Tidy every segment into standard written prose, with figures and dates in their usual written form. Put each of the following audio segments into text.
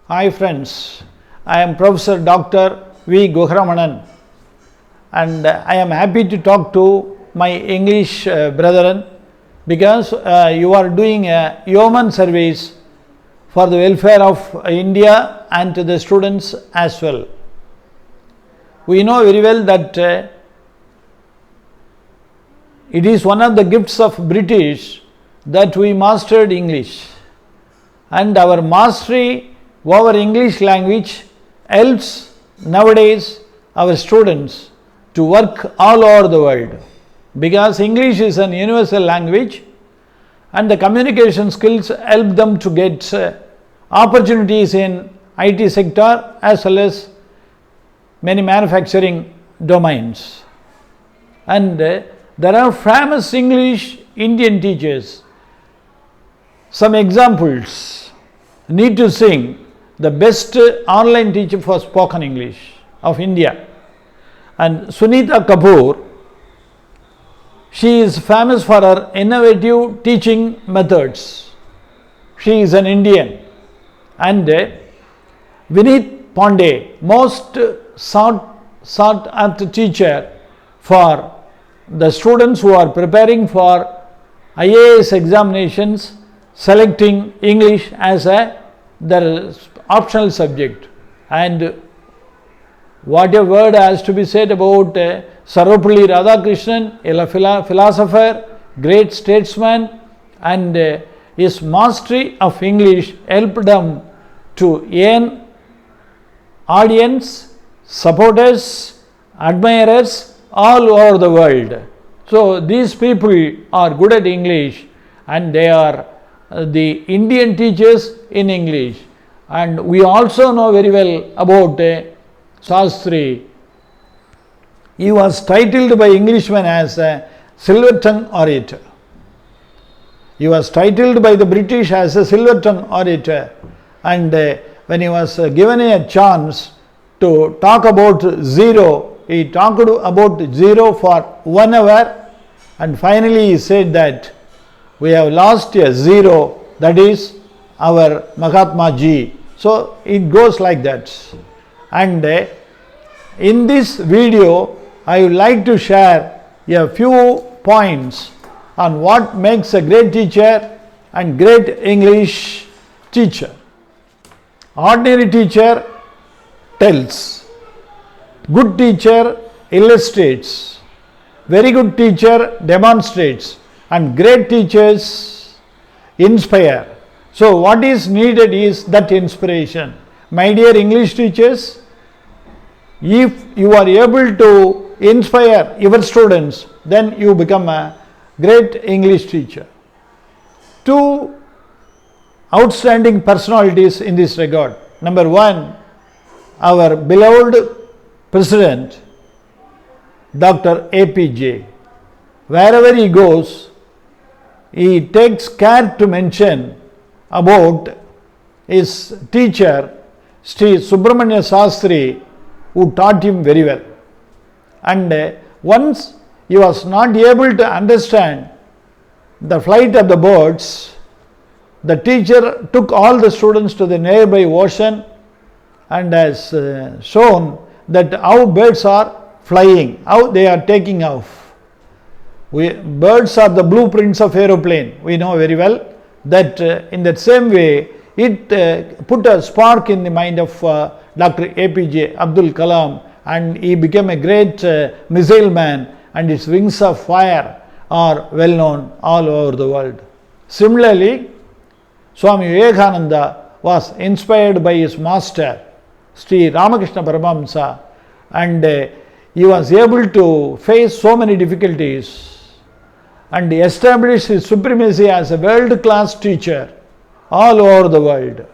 Hi friends, I am Professor Dr. V. Gugaramanan and I am happy to talk to my English brethren because you are doing a yeoman service for the welfare of India and to the students as well. We know very well that it is one of the gifts of British that we mastered English, and our mastery over English language helps nowadays our students to work all over the world, because English is an universal language and the communication skills help them to get opportunities in IT sector as well as many manufacturing domains. And there are famous English Indian teachers. Some examples: need to sing, the best online teacher for spoken English of India, and Sunita Kapoor, she is famous for her innovative teaching methods. She is an Indian. And Vineet Pandey, most sought after teacher for the students who are preparing for IAS examinations, selecting English as their optional subject. And what a word has to be said about Sarvapalli Radhakrishnan, a philosopher, great statesman, and his mastery of English helped him to earn audience, supporters, admirers all over the world. So these people are good at English and they are the Indian teachers in English. And we also know very well about Shastri. He was titled by Englishmen as a silver tongue orator. He was titled by the British as a silver tongue orator, and when he was given a chance to talk about zero, he talked about zero for 1 hour, and finally he said that we have lost a zero, that is our Mahatma Ji. So it goes like that. And in this video I would like to share a few points on what makes a great teacher and great English teacher. Ordinary teacher tells, good teacher illustrates, very good teacher demonstrates, and great teachers inspire. So what is needed is that inspiration. My dear English teachers, if you are able to inspire your students, then you become a great English teacher. Two outstanding personalities in this regard. Number one, our beloved President, Dr. APJ. Wherever he goes, he takes care to mention about his teacher, Sri Subramanya Shastri, who taught him very well. And once he was not able to understand the flight of the birds, the teacher took all the students to the nearby ocean and has shown that how birds are flying, how they are taking off. Birds are the blueprints of aeroplane. We know very well that in that same way it put a spark in the mind of Dr. APJ Abdul Kalam, and he became a great missile man, and his wings of fire are well known all over the world. Similarly, Swami Vivekananda was inspired by his master, Sri Ramakrishna Paramahamsa, and he was able to face so many difficulties and establish his supremacy as a world-class teacher all over the world.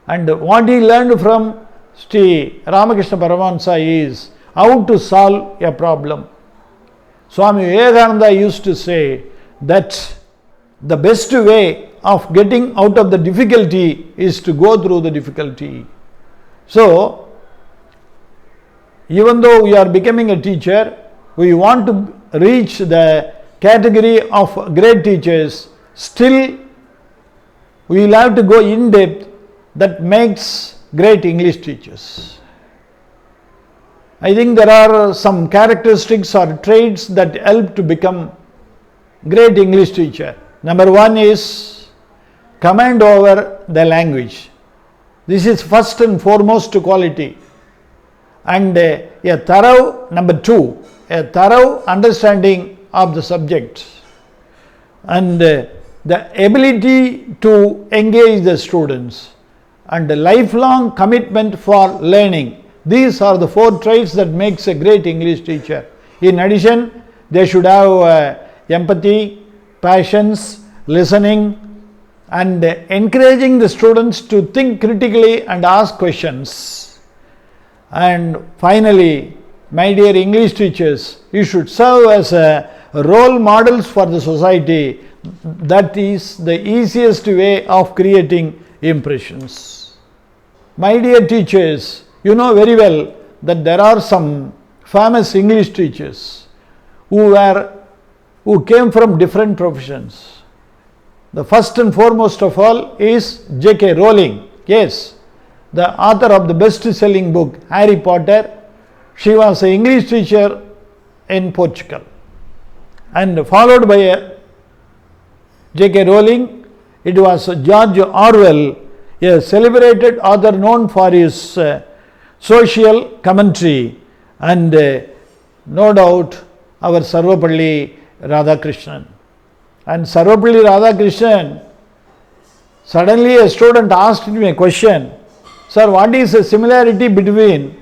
And what he learned from Sri Ramakrishna Paramahamsa is how to solve a problem. Swami Vivekananda used to say that the best way of getting out of the difficulty is to go through the difficulty. So, even though we are becoming a teacher, we want to reach the category of great teachers, still we will have to go in depth that makes great English teachers? I think there are some characteristics or traits that help to become great English teacher. Number one is command over the language. This is first and foremost quality. And number two, a thorough understanding of the subject. And the ability to engage the students. And the lifelong commitment for learning. These are the four traits that makes a great English teacher. In addition, they should have empathy, patience, listening, and encouraging the students to think critically and ask questions. And finally, my dear English teachers, you should serve as role models for the society. That is the easiest way of creating impressions. My dear teachers, you know very well that there are some famous English teachers who came from different professions. The first and foremost of all is J.K. Rowling. Yes, the author of the best-selling book Harry Potter. She was an English teacher in Portugal. And followed by J.K. Rowling, it was George Orwell, a celebrated author known for his social commentary, and no doubt our Sarvapalli Radhakrishnan. And Sarvapalli Radhakrishnan, suddenly a student asked me a question, "Sir, what is the similarity between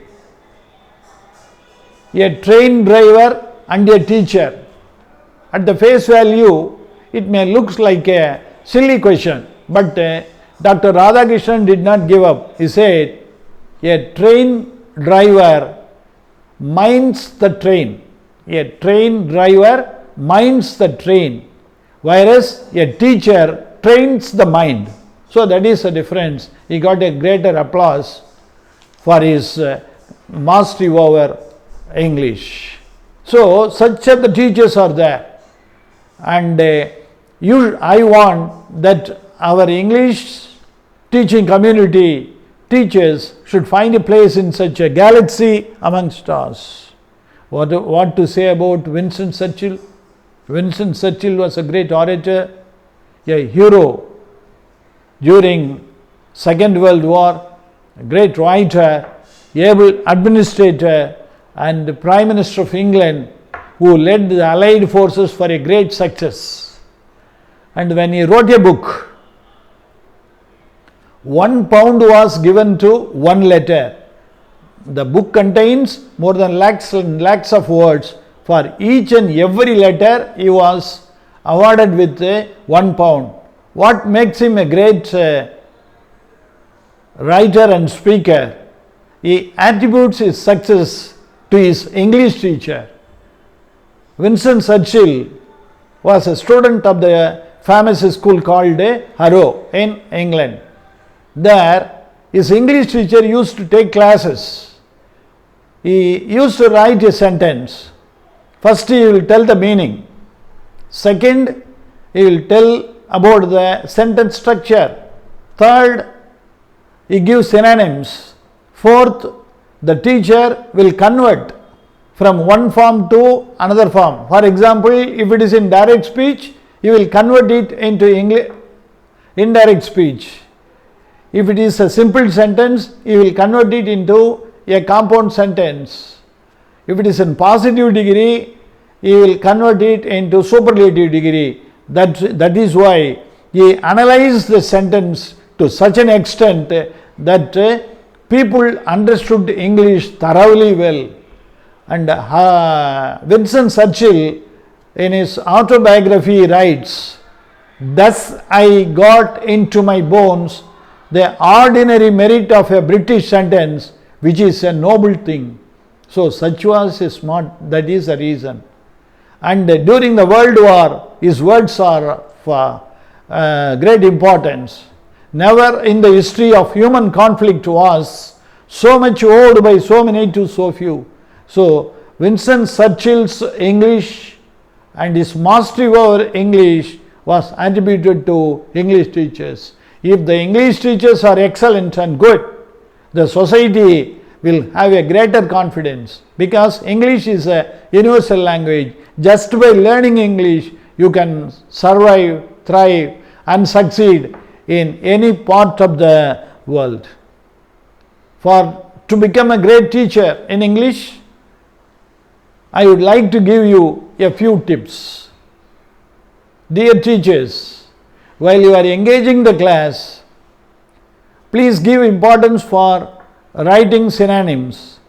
a train driver and a teacher?" At the face value, it may look like a silly question, but Dr. Radhakrishnan did not give up. He said, a train driver minds the train. A train driver minds the train, whereas a teacher trains the mind. So that is the difference. He got a greater applause for his mastery over English. So such the teachers are there, and I want that our English teaching community teachers should find a place in such a galaxy among stars. What to say about Winston Churchill? Winston Churchill was a great orator, a hero during Second World War, a great writer, able administrator, and Prime Minister of England, who led the Allied forces for a great success. And when he wrote a book, £1 was given to one letter. The book contains more than lakhs and lakhs of words. For each and every letter, he was awarded with £1. What makes him a great writer and speaker? He attributes his success to his English teacher. Winston Churchill was a student of the famous school called Harrow in England. There, his English teacher used to take classes. He used to write a sentence. First, he will tell the meaning. Second, he will tell about the sentence structure. Third, he gives synonyms. Fourth, the teacher will convert from one form to another form. For example, if it is in direct speech, he will convert it into indirect speech. If it is a simple sentence, he will convert it into a compound sentence. If it is in positive degree, he will convert it into superlative degree. That is why he analyzed the sentence to such an extent that people understood English thoroughly well. And Winston Churchill, in his autobiography, writes, "Thus I got into my bones the ordinary merit of a British sentence, which is a noble thing." So such was his smart, that is the reason. And during the World War, his words are of great importance. Never in the history of human conflict was so much owed by so many to so few. So Winston Churchill's English and his mastery over English was attributed to English teachers. If the English teachers are excellent and good, the society will have a greater confidence, because English is a universal language. Just by learning English, you can survive, thrive, and succeed in any part of the world. To become a great teacher in English, I would like to give you a few tips. Dear teachers, while you are engaging the class, please give importance for writing synonyms.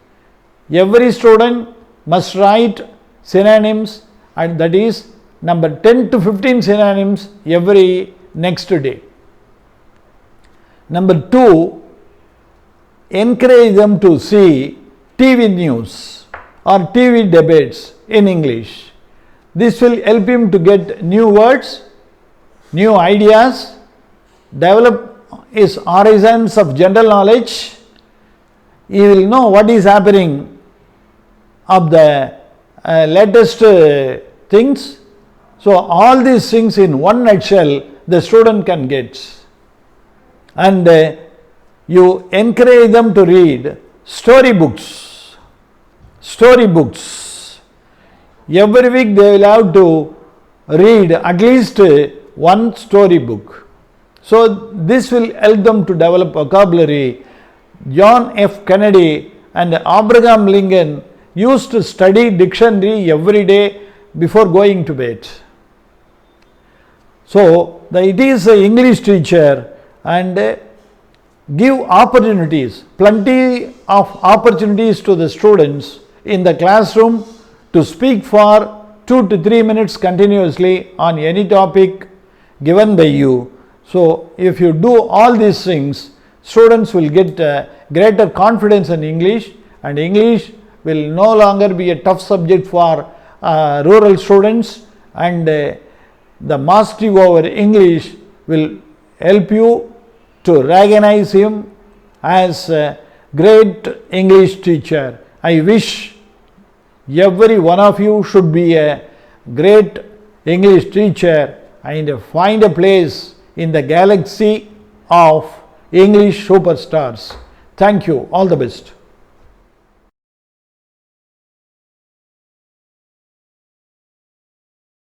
Every student must write synonyms, and that is number 10 to 15 synonyms every next day. Number 2, encourage them to see TV news or TV debates in English. This will help him to get new words, new ideas, develop his horizons of general knowledge. He will know what is happening of the latest things. So all these things in one nutshell the student can get. And you encourage them to read storybooks. Every week they will have to read at least one storybook. So this will help them to develop vocabulary. John F. Kennedy and Abraham Lincoln used to study dictionary every day before going to bed. So it is an English teacher, and give opportunities, plenty of opportunities to the students in the classroom to speak for 2 to 3 minutes continuously on any topic given by you. So if you do all these things, students will get greater confidence in English, and English will no longer be a tough subject for rural students, and the mastery over English will help you to recognize him as a great English teacher. I wish every one of you should be a great English teacher and find a place in the galaxy of English superstars. Thank you. All the best.